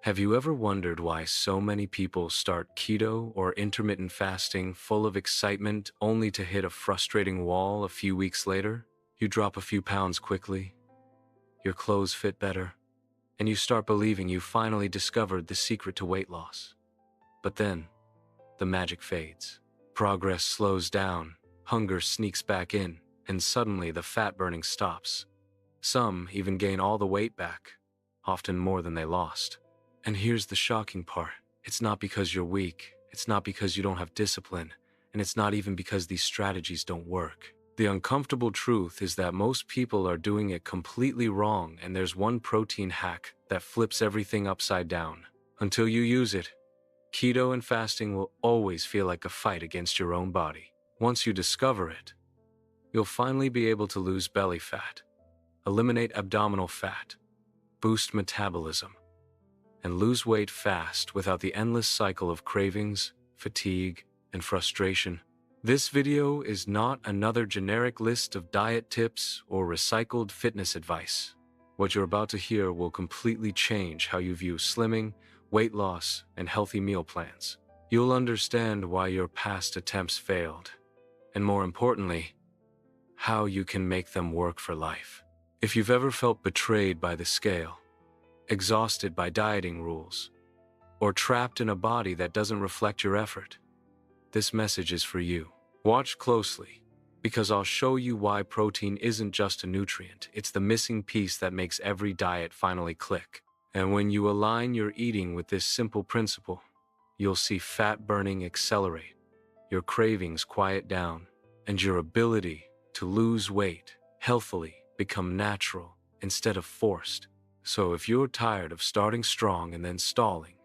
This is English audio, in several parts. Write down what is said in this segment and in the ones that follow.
Have you ever wondered why so many people start keto or intermittent fasting full of excitement only to hit a frustrating wall a few weeks later? You drop a few pounds quickly, your clothes fit better, and you start believing you finally discovered the secret to weight loss. But then, the magic fades. Progress slows down, hunger sneaks back in, and suddenly the fat burning stops. Some even gain all the weight back, often more than they lost. And here's the shocking part. It's not because you're weak, it's not because you don't have discipline, and it's not even because these strategies don't work. The uncomfortable truth is that most people are doing it completely wrong, and there's one protein hack that flips everything upside down. Until you use it, keto and fasting will always feel like a fight against your own body. Once you discover it, you'll finally be able to lose belly fat, eliminate abdominal fat, boost metabolism, and lose weight fast without the endless cycle of cravings, fatigue, and frustration. This video is not another generic list of diet tips or recycled fitness advice. What you're about to hear will completely change how you view slimming, weight loss, and healthy meal plans. You'll understand why your past attempts failed, and more importantly, how you can make them work for life. If you've ever felt betrayed by the scale, exhausted by dieting rules, or trapped in a body that doesn't reflect your effort, this message is for you. Watch closely, because I'll show you why protein isn't just a nutrient, it's the missing piece that makes every diet finally click. And when you align your eating with this simple principle, you'll see fat burning accelerate, your cravings quiet down, and your ability to lose weight healthily become natural instead of forced. So if you're tired of starting strong and then stalling,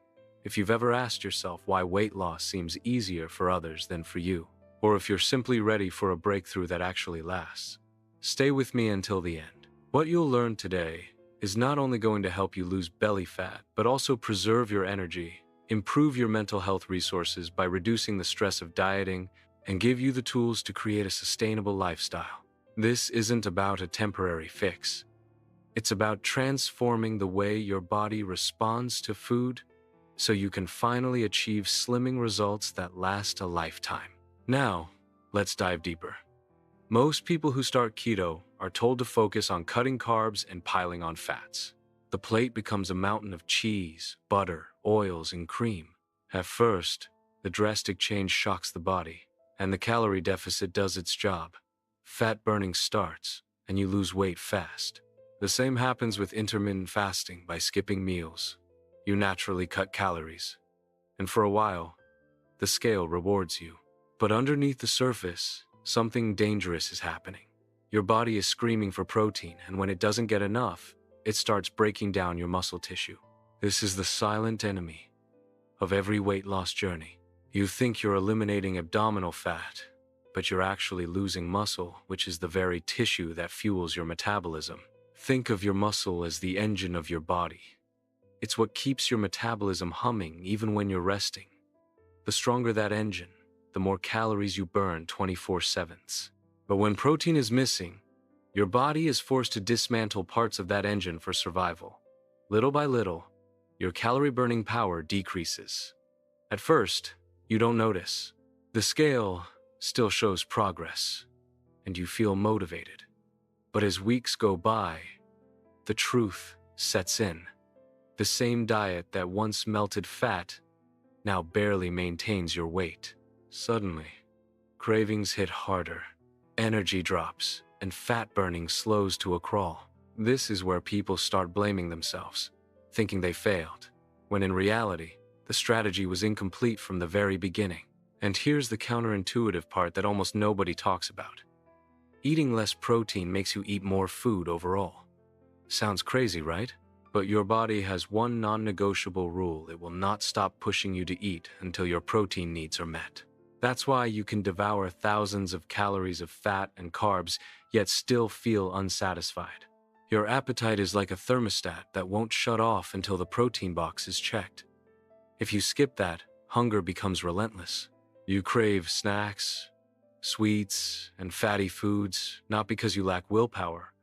if you've ever asked yourself why weight loss seems easier for others than for you, or if you're simply ready for a breakthrough that actually lasts, stay with me until the end. What you'll learn today is not only going to help you lose belly fat, but also preserve your energy, improve your mental health resources by reducing the stress of dieting, and give you the tools to create a sustainable lifestyle. This isn't about a temporary fix. It's about transforming the way your body responds to food so you can finally achieve slimming results that last a lifetime. Now, let's dive deeper. Most people who start keto are told to focus on cutting carbs and piling on fats. The plate becomes a mountain of cheese, butter, oils, and cream. At first, the drastic change shocks the body, and the calorie deficit does its job. Fat burning starts, and you lose weight fast. The same happens with intermittent fasting. By skipping meals, you naturally cut calories, and for a while, the scale rewards you. But underneath the surface, something dangerous is happening. Your body is screaming for protein, and when it doesn't get enough, it starts breaking down your muscle tissue. This is the silent enemy of every weight loss journey. You think you're eliminating abdominal fat, but you're actually losing muscle, which is the very tissue that fuels your metabolism. Think of your muscle as the engine of your body. It's what keeps your metabolism humming even when you're resting. The stronger that engine, the more calories you burn 24/7. But when protein is missing, your body is forced to dismantle parts of that engine for survival. Little by little, your calorie-burning power decreases. At first, you don't notice. The scale still shows progress, and you feel motivated. But as weeks go by, the truth sets in. The same diet that once melted fat now barely maintains your weight. Suddenly, cravings hit harder, energy drops, and fat burning slows to a crawl. This is where people start blaming themselves, thinking they failed, when in reality, the strategy was incomplete from the very beginning. And here's the counterintuitive part that almost nobody talks about. Eating less protein makes you eat more food overall. Sounds crazy, right? But your body has one non-negotiable rule: it will not stop pushing you to eat until your protein needs are met. That's why you can devour thousands of calories of fat and carbs, yet still feel unsatisfied. Your appetite is like a thermostat that won't shut off until the protein box is checked. If you skip that, hunger becomes relentless. You crave snacks, sweets, and fatty foods, not because you lack willpower,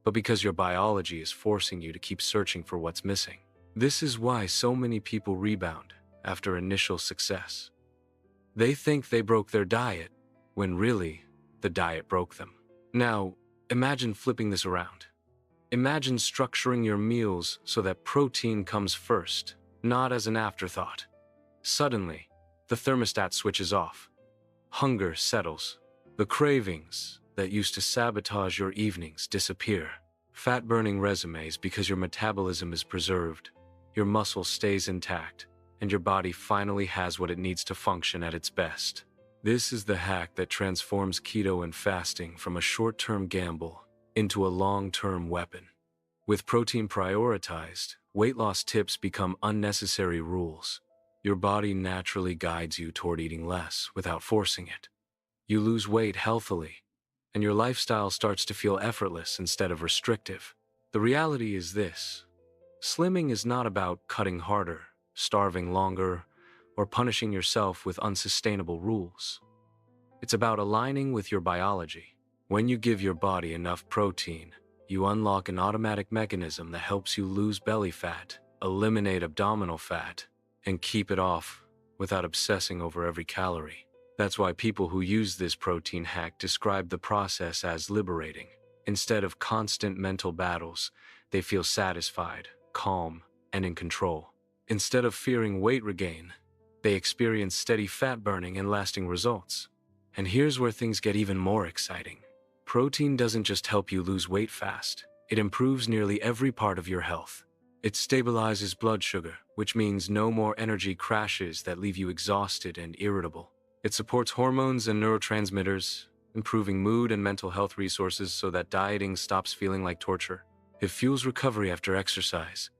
but because your biology is forcing you to keep searching for what's missing. This is why so many people rebound after initial success. They think they broke their diet, when really, the diet broke them. Now, imagine flipping this around. Imagine structuring your meals so that protein comes first, not as an afterthought. Suddenly, the thermostat switches off. Hunger settles. The cravings that used to sabotage your evenings disappear. Fat-burning resumes because your metabolism is preserved, your muscle stays intact, and your body finally has what it needs to function at its best. This is the hack that transforms keto and fasting from a short-term gamble into a long-term weapon. With protein prioritized, weight loss tips become unnecessary rules. Your body naturally guides you toward eating less without forcing it. You lose weight healthily, and your lifestyle starts to feel effortless instead of restrictive. The reality is this: slimming is not about cutting harder, starving longer, or punishing yourself with unsustainable rules. It's about aligning with your biology. When you give your body enough protein, you unlock an automatic mechanism that helps you lose belly fat, eliminate abdominal fat, and keep it off without obsessing over every calorie. That's why people who use this protein hack describe the process as liberating. Instead of constant mental battles, they feel satisfied, calm, and in control. Instead of fearing weight regain, they experience steady fat burning and lasting results. And here's where things get even more exciting. Protein doesn't just help you lose weight fast, it improves nearly every part of your health. It stabilizes blood sugar, which means no more energy crashes that leave you exhausted and irritable. It supports hormones and neurotransmitters, improving mood and mental health resources so that dieting stops feeling like torture. It fuels recovery after exercise,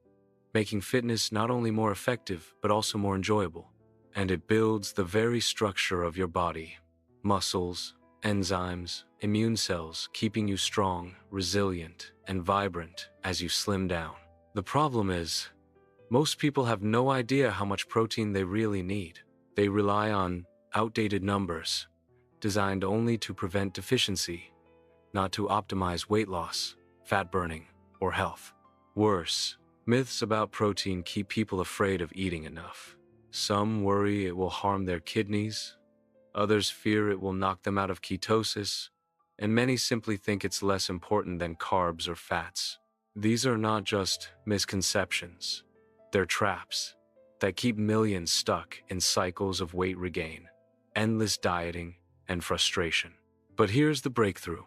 making fitness not only more effective but also more enjoyable. And it builds the very structure of your body: muscles, enzymes, immune cells, keeping you strong, resilient, and vibrant as you slim down. The problem is, most people have no idea how much protein they really need. They rely on outdated numbers, designed only to prevent deficiency, not to optimize weight loss, fat burning, or health. Worse, myths about protein keep people afraid of eating enough. Some worry it will harm their kidneys, others fear it will knock them out of ketosis, and many simply think it's less important than carbs or fats. These are not just misconceptions, they're traps that keep millions stuck in cycles of weight regain, endless dieting, and frustration. But here's the breakthrough.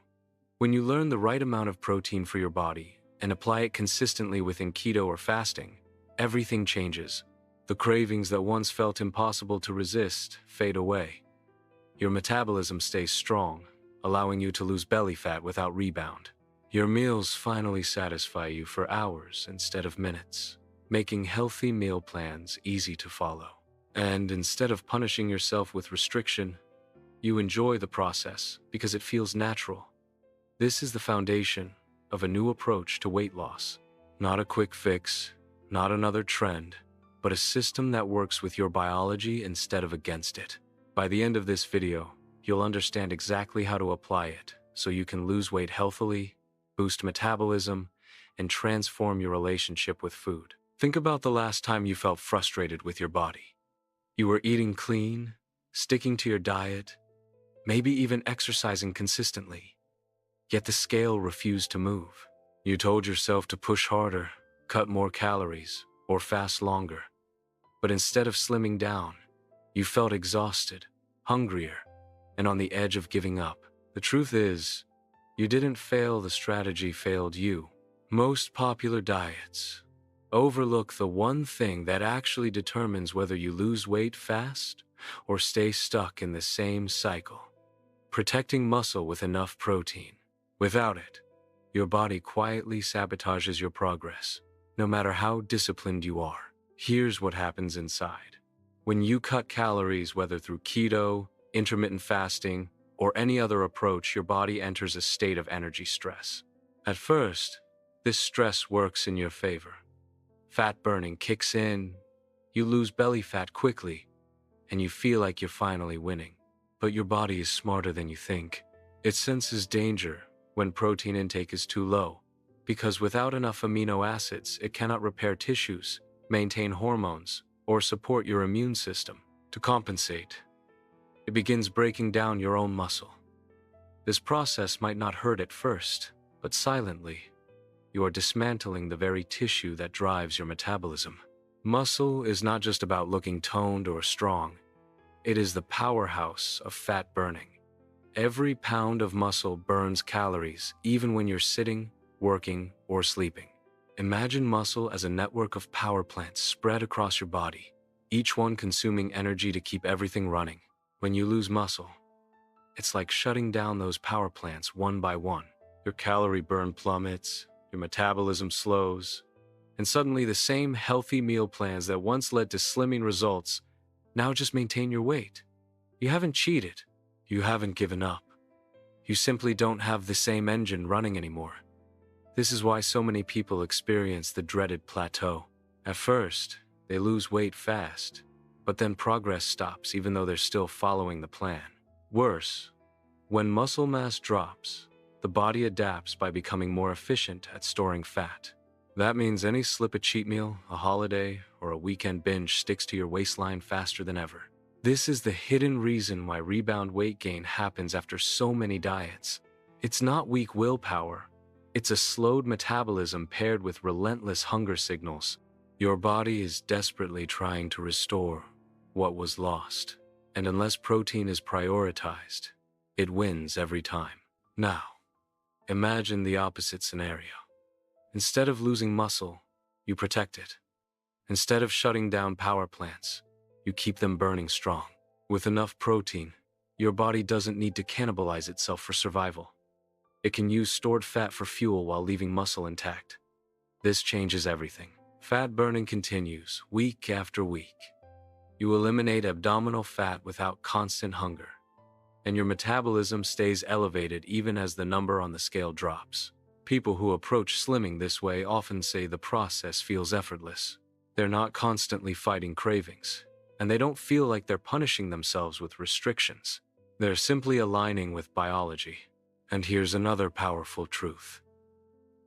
When you learn the right amount of protein for your body and apply it consistently within keto or fasting, everything changes. The cravings that once felt impossible to resist fade away. Your metabolism stays strong, allowing you to lose belly fat without rebound. Your meals finally satisfy you for hours instead of minutes, making healthy meal plans easy to follow. And instead of punishing yourself with restriction, you enjoy the process because it feels natural. This is the foundation of a new approach to weight loss. Not a quick fix, not another trend, but a system that works with your biology instead of against it. By the end of this video, you'll understand exactly how to apply it so you can lose weight healthily, boost metabolism, and transform your relationship with food. Think about the last time you felt frustrated with your body. You were eating clean, sticking to your diet, maybe even exercising consistently, yet the scale refused to move. You told yourself to push harder, cut more calories, or fast longer. But instead of slimming down, you felt exhausted, hungrier, and on the edge of giving up. The truth is, you didn't fail, the strategy failed you. Most popular diets overlook the one thing that actually determines whether you lose weight fast or stay stuck in the same cycle: protecting muscle with enough protein. Without it, your body quietly sabotages your progress, no matter how disciplined you are. Here's what happens inside. When you cut calories, whether through keto, intermittent fasting, or any other approach, your body enters a state of energy stress. At first, this stress works in your favor. Fat burning kicks in, you lose belly fat quickly, and you feel like you're finally winning. But your body is smarter than you think. It senses danger when protein intake is too low, because without enough amino acids, it cannot repair tissues, maintain hormones, or support your immune system. To compensate, it begins breaking down your own muscle. This process might not hurt at first, but silently, you are dismantling the very tissue that drives your metabolism. Muscle is not just about looking toned or strong. It is the powerhouse of fat burning. Every pound of muscle burns calories, even when you're sitting, working, or sleeping. Imagine muscle as a network of power plants spread across your body, each one consuming energy to keep everything running. When you lose muscle, it's like shutting down those power plants one by one. Your calorie burn plummets, your metabolism slows, and suddenly the same healthy meal plans that once led to slimming results now just maintain your weight. You haven't cheated. You haven't given up. You simply don't have the same engine running anymore. This is why so many people experience the dreaded plateau. At first, they lose weight fast, but then progress stops even though they're still following the plan. Worse, when muscle mass drops, the body adapts by becoming more efficient at storing fat. That means any slip a cheat meal, a holiday, or a weekend binge sticks to your waistline faster than ever. This is the hidden reason why rebound weight gain happens after so many diets. It's not weak willpower. It's a slowed metabolism paired with relentless hunger signals. Your body is desperately trying to restore what was lost. And unless protein is prioritized, it wins every time. Now, imagine the opposite scenario. Instead of losing muscle, you protect it. Instead of shutting down power plants, you keep them burning strong. With enough protein, your body doesn't need to cannibalize itself for survival. It can use stored fat for fuel while leaving muscle intact. This changes everything. Fat burning continues, week after week. You eliminate abdominal fat without constant hunger, and your metabolism stays elevated even as the number on the scale drops. People who approach slimming this way often say the process feels effortless. They're not constantly fighting cravings, and they don't feel like they're punishing themselves with restrictions. They're simply aligning with biology. And here's another powerful truth.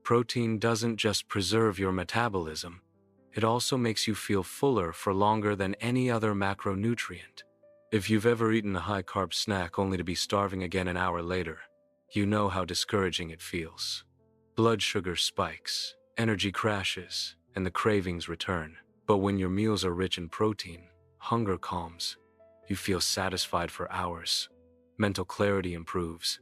Protein doesn't just preserve your metabolism, it also makes you feel fuller for longer than any other macronutrient. If you've ever eaten a high-carb snack only to be starving again an hour later, you know how discouraging it feels. Blood sugar spikes, energy crashes, and the cravings return. But when your meals are rich in protein, hunger calms. You feel satisfied for hours. Mental clarity improves,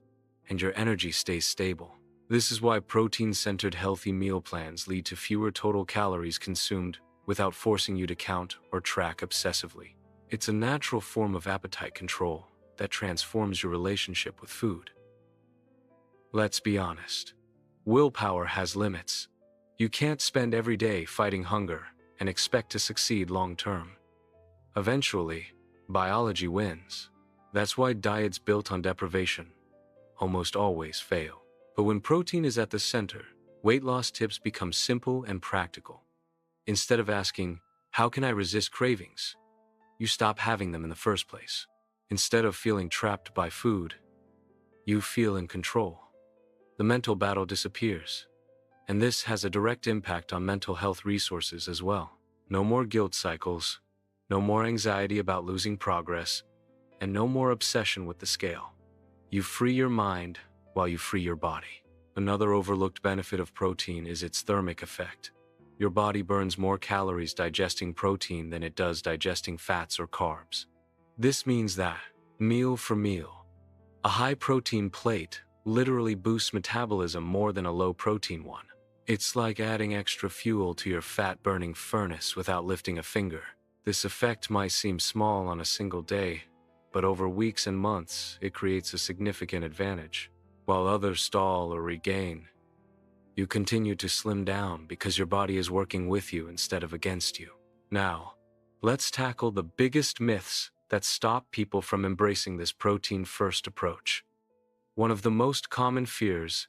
and your energy stays stable. This is why protein-centered healthy meal plans lead to fewer total calories consumed without forcing you to count or track obsessively. It's a natural form of appetite control that transforms your relationship with food. Let's be honest. Willpower has limits. You can't spend every day fighting hunger and expect to succeed long-term. Eventually, biology wins. That's why diets built on deprivation almost always fail. But when protein is at the center, weight loss tips become simple and practical. Instead of asking, how can I resist cravings? You stop having them in the first place. Instead of feeling trapped by food, you feel in control. The mental battle disappears. And this has a direct impact on mental health resources as well. No more guilt cycles, no more anxiety about losing progress, and no more obsession with the scale. You free your mind while you free your body. Another overlooked benefit of protein is its thermic effect. Your body burns more calories digesting protein than it does digesting fats or carbs. This means that, meal for meal, a high-protein plate literally boosts metabolism more than a low-protein one. It's like adding extra fuel to your fat-burning furnace without lifting a finger. This effect might seem small on a single day, but over weeks and months, it creates a significant advantage. While others stall or regain, you continue to slim down because your body is working with you instead of against you. Now, let's tackle the biggest myths that stop people from embracing this protein-first approach. One of the most common fears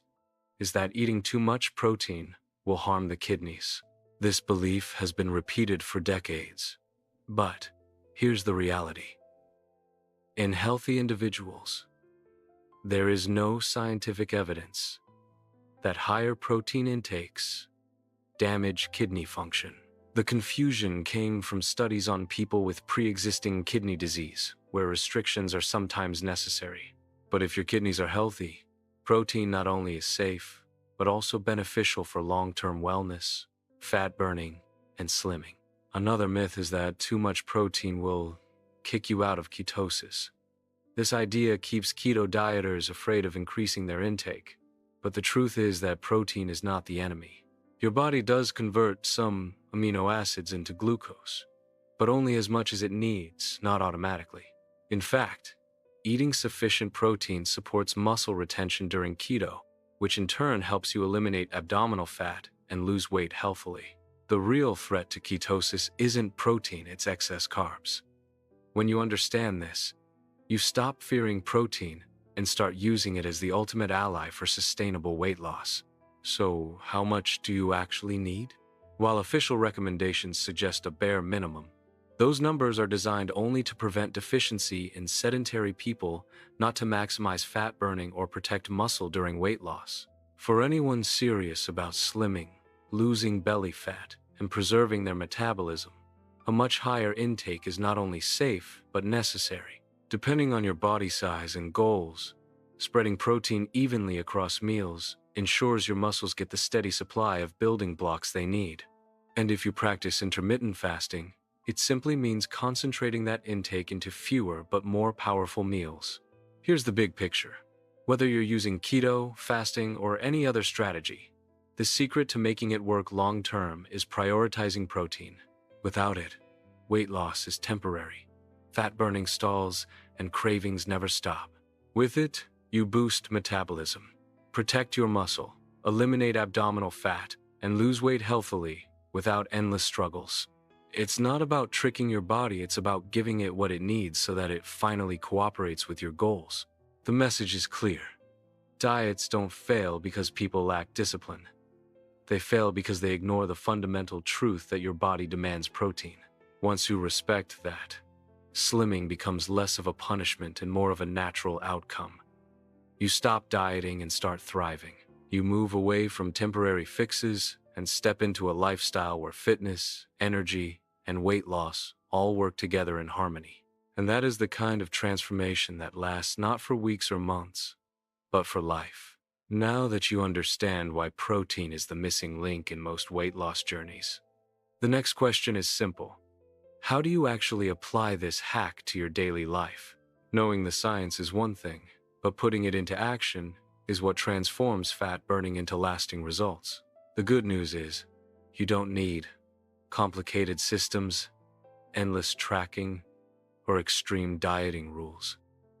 is that eating too much protein will harm the kidneys. This belief has been repeated for decades. But here's the reality. In healthy individuals, there is no scientific evidence that higher protein intakes damage kidney function. The confusion came from studies on people with pre-existing kidney disease, where restrictions are sometimes necessary. But if your kidneys are healthy, protein not only is safe, but also beneficial for long-term wellness, fat burning, and slimming. Another myth is that too much protein will kick you out of ketosis. This idea keeps keto dieters afraid of increasing their intake, but the truth is that protein is not the enemy. Your body does convert some amino acids into glucose, but only as much as it needs, not automatically. In fact, eating sufficient protein supports muscle retention during keto, which in turn helps you eliminate abdominal fat and lose weight healthily. The real threat to ketosis isn't protein, it's excess carbs. When you understand this, you stop fearing protein and start using it as the ultimate ally for sustainable weight loss. So, how much do you actually need? While official recommendations suggest a bare minimum, those numbers are designed only to prevent deficiency in sedentary people, not to maximize fat burning or protect muscle during weight loss. For anyone serious about slimming, losing belly fat, and preserving their metabolism, a much higher intake is not only safe, but necessary. Depending on your body size and goals, spreading protein evenly across meals ensures your muscles get the steady supply of building blocks they need. And if you practice intermittent fasting, it simply means concentrating that intake into fewer but more powerful meals. Here's the big picture. Whether you're using keto, fasting, or any other strategy, the secret to making it work long-term is prioritizing protein. Without it, weight loss is temporary. Fat burning stalls and cravings never stop. With it, you boost metabolism, protect your muscle, eliminate abdominal fat, and lose weight healthily without endless struggles. It's not about tricking your body, it's about giving it what it needs so that it finally cooperates with your goals. The message is clear. Diets don't fail because people lack discipline. They fail because they ignore the fundamental truth that your body demands protein. Once you respect that, slimming becomes less of a punishment and more of a natural outcome. You stop dieting and start thriving. You move away from temporary fixes and step into a lifestyle where fitness, energy, and weight loss all work together in harmony. And that is the kind of transformation that lasts not for weeks or months, but for life. Now that you understand why protein is the missing link in most weight loss journeys, the next question is simple. How do you actually apply this hack to your daily life? Knowing the science is one thing, but putting it into action is what transforms fat burning into lasting results. The good news is, you don't need complicated systems, endless tracking, or extreme dieting rules.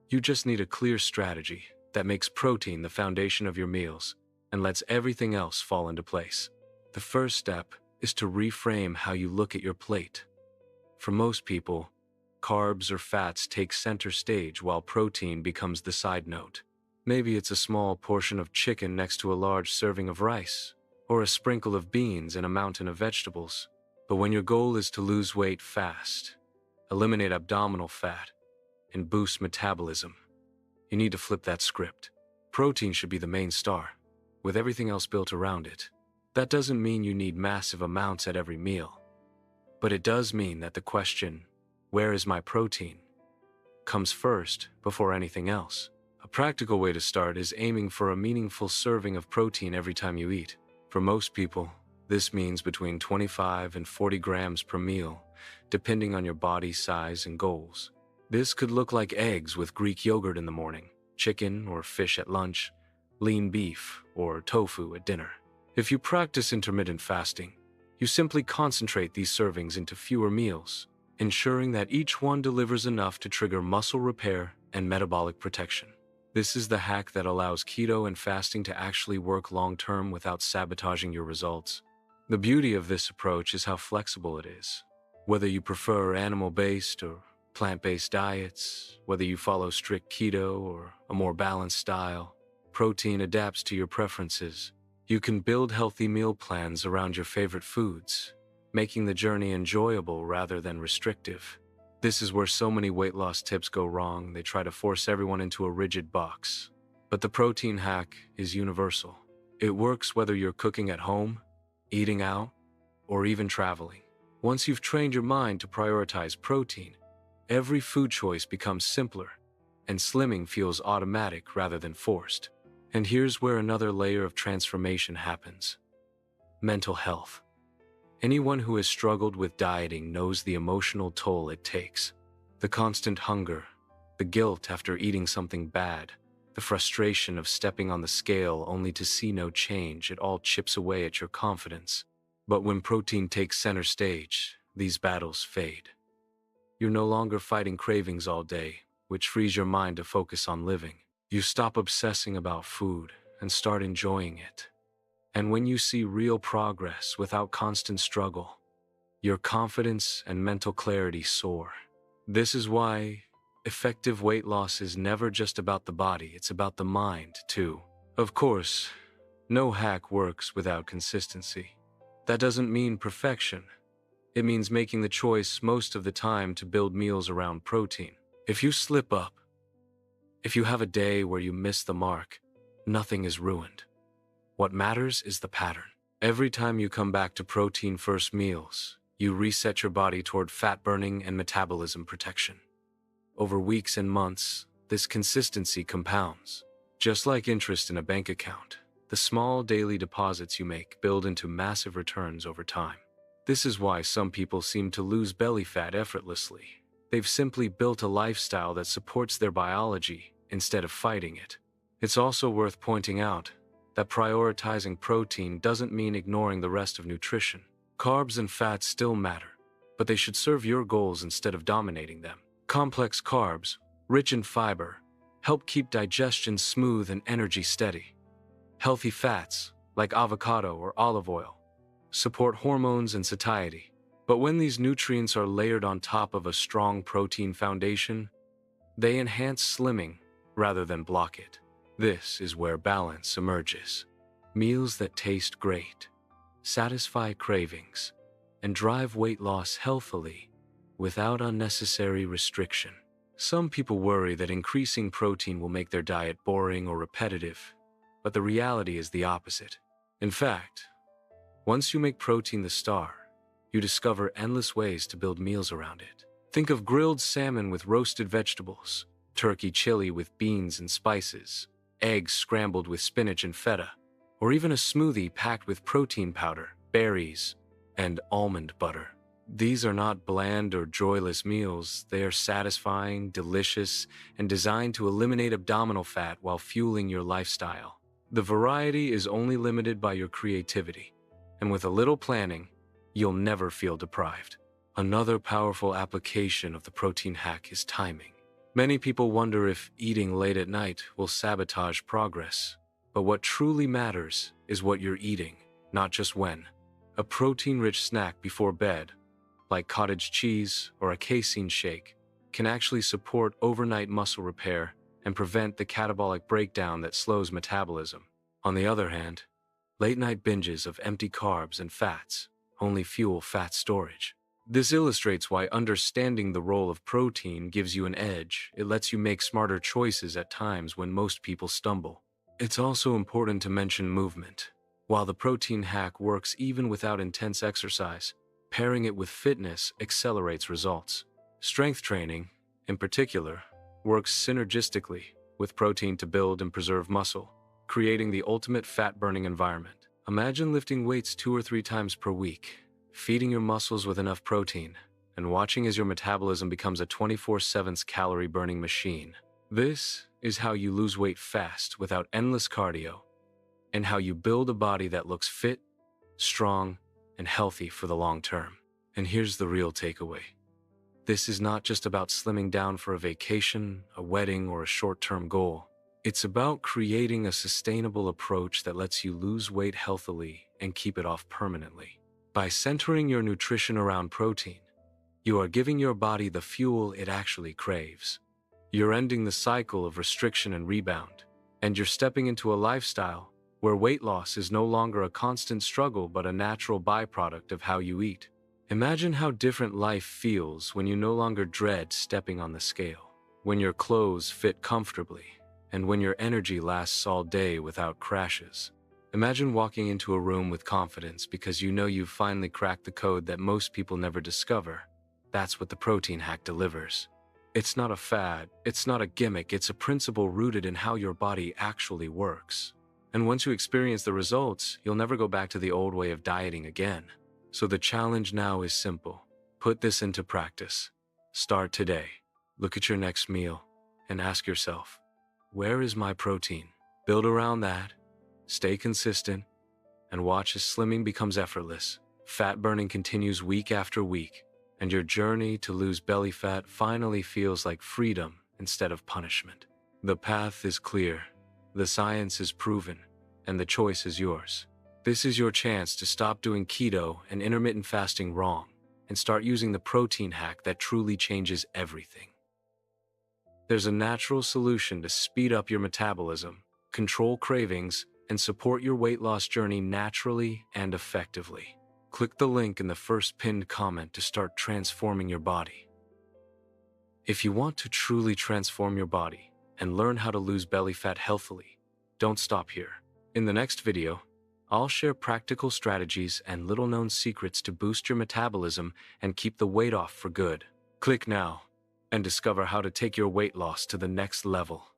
You just need a clear strategy that makes protein the foundation of your meals and lets everything else fall into place. The first step is to reframe how you look at your plate. For most people, carbs or fats take center stage while protein becomes the side note. Maybe it's a small portion of chicken next to a large serving of rice, or a sprinkle of beans and a mountain of vegetables. But when your goal is to lose weight fast, eliminate abdominal fat, and boost metabolism, you need to flip that script. Protein should be the main star, with everything else built around it. That doesn't mean you need massive amounts at every meal, but it does mean that the question, "Where is my protein?" comes first before anything else. A practical way to start is aiming for a meaningful serving of protein every time you eat. For most people, this means between 25 and 40 grams per meal, depending on your body size and goals. This could look like eggs with Greek yogurt in the morning, chicken or fish at lunch, lean beef or tofu at dinner. If you practice intermittent fasting, you simply concentrate these servings into fewer meals, ensuring that each one delivers enough to trigger muscle repair and metabolic protection. This is the hack that allows keto and fasting to actually work long-term without sabotaging your results. The beauty of this approach is how flexible it is. Whether you prefer animal-based or plant-based diets, whether you follow strict keto or a more balanced style, protein adapts to your preferences. You can build healthy meal plans around your favorite foods, making the journey enjoyable rather than restrictive. This is where so many weight loss tips go wrong. They try to force everyone into a rigid box. But the protein hack is universal. It works whether you're cooking at home, eating out, or even traveling. Once you've trained your mind to prioritize protein, every food choice becomes simpler, and slimming feels automatic rather than forced. And here's where another layer of transformation happens: mental health. Anyone who has struggled with dieting knows the emotional toll it takes. The constant hunger, the guilt after eating something bad, the frustration of stepping on the scale only to see no change, it all chips away at your confidence. But when protein takes center stage, these battles fade. You're no longer fighting cravings all day, which frees your mind to focus on living. You stop obsessing about food and start enjoying it. And when you see real progress without constant struggle, your confidence and mental clarity soar. This is why effective weight loss is never just about the body, it's about the mind, too. Of course, no hack works without consistency. That doesn't mean perfection. It means making the choice most of the time to build meals around protein. If you slip up, if you have a day where you miss the mark, nothing is ruined. What matters is the pattern. Every time you come back to protein-first meals, you reset your body toward fat burning and metabolism protection. Over weeks and months, this consistency compounds. Just like interest in a bank account, the small daily deposits you make build into massive returns over time. This is why some people seem to lose belly fat effortlessly. They've simply built a lifestyle that supports their biology instead of fighting it. It's also worth pointing out that prioritizing protein doesn't mean ignoring the rest of nutrition. Carbs and fats still matter, but they should serve your goals instead of dominating them. Complex carbs, rich in fiber, help keep digestion smooth and energy steady. Healthy fats, like avocado or olive oil, support hormones and satiety. But when these nutrients are layered on top of a strong protein foundation, they enhance slimming rather than block it. This is where balance emerges. Meals that taste great, satisfy cravings, and drive weight loss healthily without unnecessary restriction. Some people worry that increasing protein will make their diet boring or repetitive, but the reality is the opposite. In fact, once you make protein the star, you discover endless ways to build meals around it. Think of grilled salmon with roasted vegetables, turkey chili with beans and spices, eggs scrambled with spinach and feta, or even a smoothie packed with protein powder, berries, and almond butter. These are not bland or joyless meals. They are satisfying, delicious, and designed to eliminate abdominal fat while fueling your lifestyle. The variety is only limited by your creativity, and with a little planning, you'll never feel deprived. Another powerful application of the protein hack is timing. Many people wonder if eating late at night will sabotage progress, but what truly matters is what you're eating, not just when. A protein-rich snack before bed, like cottage cheese or a casein shake, can actually support overnight muscle repair and prevent the catabolic breakdown that slows metabolism. On the other hand, late-night binges of empty carbs and fats only fuel fat storage. This illustrates why understanding the role of protein gives you an edge. It lets you make smarter choices at times when most people stumble. It's also important to mention movement. While the protein hack works even without intense exercise, pairing it with fitness accelerates results. Strength training, in particular, works synergistically with protein to build and preserve muscle, creating the ultimate fat-burning environment. Imagine lifting weights 2 or 3 times per week, feeding your muscles with enough protein, and watching as your metabolism becomes a 24/7 calorie-burning machine. This is how you lose weight fast without endless cardio, and how you build a body that looks fit, strong, and healthy for the long term. And here's the real takeaway. This is not just about slimming down for a vacation, a wedding, or a short-term goal. It's about creating a sustainable approach that lets you lose weight healthily and keep it off permanently. By centering your nutrition around protein, you are giving your body the fuel it actually craves. You're ending the cycle of restriction and rebound, and you're stepping into a lifestyle where weight loss is no longer a constant struggle but a natural byproduct of how you eat. Imagine how different life feels when you no longer dread stepping on the scale, when your clothes fit comfortably, and when your energy lasts all day without crashes. Imagine walking into a room with confidence because you know you've finally cracked the code that most people never discover. That's what the protein hack delivers. It's not a fad, it's not a gimmick, it's a principle rooted in how your body actually works. And once you experience the results, you'll never go back to the old way of dieting again. So the challenge now is simple. Put this into practice. Start today. Look at your next meal and ask yourself, where is my protein? Build around that. Stay consistent, and watch as slimming becomes effortless. Fat burning continues week after week, and your journey to lose belly fat finally feels like freedom instead of punishment. The path is clear, the science is proven, and the choice is yours. This is your chance to stop doing keto and intermittent fasting wrong, and start using the protein hack that truly changes everything. There's a natural solution to speed up your metabolism, control cravings, and support your weight loss journey naturally and effectively. Click the link in the first pinned comment to start transforming your body. If you want to truly transform your body and learn how to lose belly fat healthily, don't stop here. In the next video, I'll share practical strategies and little-known secrets to boost your metabolism and keep the weight off for good. Click now and discover how to take your weight loss to the next level.